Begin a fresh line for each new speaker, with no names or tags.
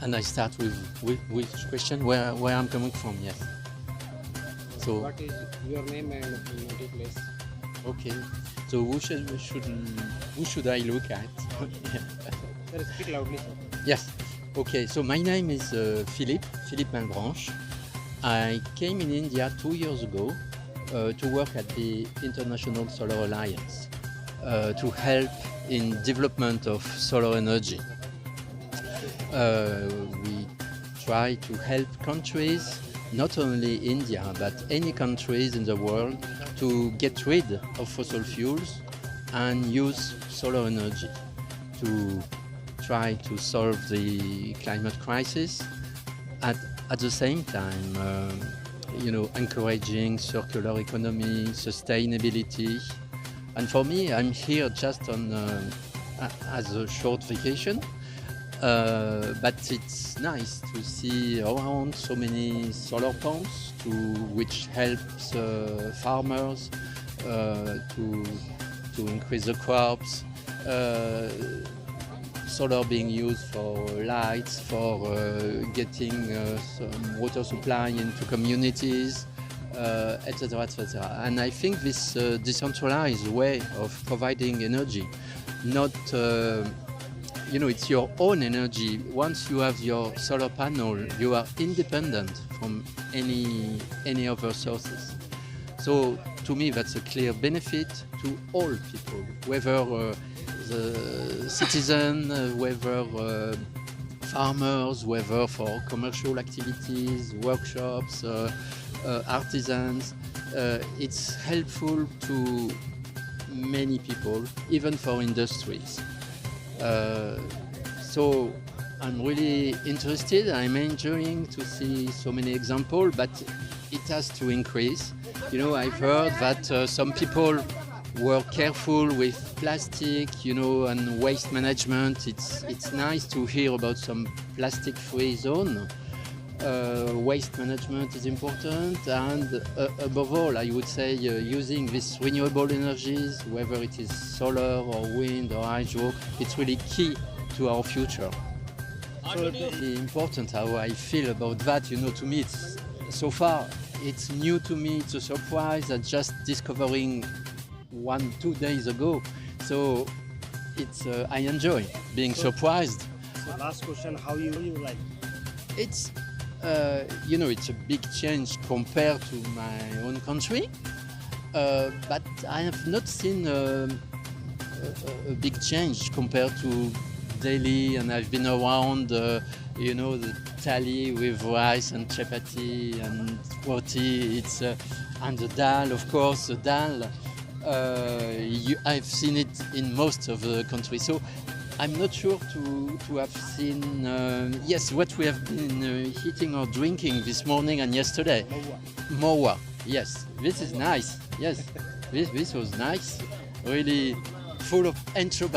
And I start with which question, where I'm coming from, yes. So,
What is your name and native place?
okay. So who should I look at?
Sir, speak loudly, sir.
Yes. Okay. So my name is Philippe Malbranche. I came in India 2 years ago to work at the International Solar Alliance to help in development of solar energy. We try to help countries, not only India, but any countries in the world, to get rid of fossil fuels and use solar energy to try to solve the climate crisis. At the same time, encouraging circular economy, sustainability. And for me, I'm here just on as a short vacation. But it's nice to see around so many solar pumps which helps farmers to increase the crops. Solar being used for lights, for getting some water supply into communities, etc., etc. And I think this decentralized way of providing energy, not it's your own energy. Once you have your solar panel, you are independent from any other sources. So to me, that's a clear benefit to all people, whether the citizen, whether farmers, whether for commercial activities, workshops, artisans. It's helpful to many people, even for industries. So I'm really interested. I'm enjoying to see so many examples, but it has to increase. I've heard that some people were careful with plastic, and waste management. It's nice to hear about some plastic-free zone. Waste management is important, and above all, I would say using these renewable energies, whether it is solar or wind or hydro, it's really key to our future. So it's important how I feel about that. To me, so far it's new to me. It's a surprise. I'm just discovering 2 days ago. So I enjoy being surprised.
So last question, how you like?
It's it's a big change compared to my own country, but I have not seen a big change compared to Delhi, and I've been around, the thali with rice and chapati and roti. And the dal, of course, the dal. I've seen it in most of the countries. So I'm not sure to have seen, what we have been eating or drinking this morning and yesterday. Mowa. Yes, this is nice. Yes, this was nice. Really full of antibiotics.